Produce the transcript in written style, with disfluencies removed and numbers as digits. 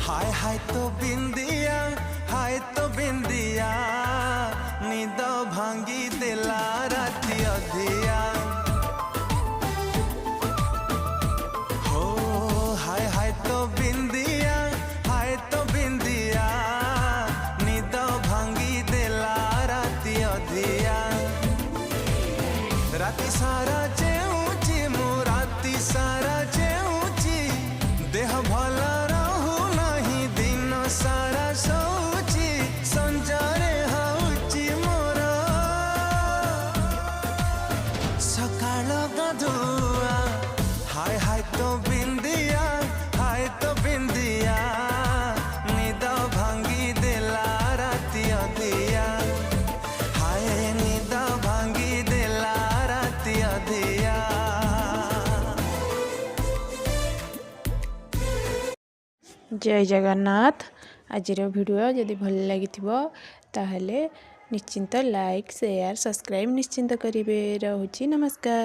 हाय हाय तो बिंदिया, हाय तो बिंदिया, निद भांगी देला राती अधिया। हो हाय हाय तो बिंदिया, हाय तो बिंदिया, निद भांगी देला राती अधिया। राती सारा जेऊची मु राती सारा जेऊची, देह भला रहू नहीं दिन सारा सोची, संजरे हउची मोर सकाळ गधुआ। हाय हाय तो बिंदिया, हाय तो बिंदिया, निद भांगी देला राती अधिया। हाय निद भांगी देला राती अधिया। जय जगन्नाथ। आजिर वीडियो जदि भल लगी ताहले निश्चिंत लाइक शेयर सब्सक्राइब निश्चिंत करेंगे। रहुची नमस्कार।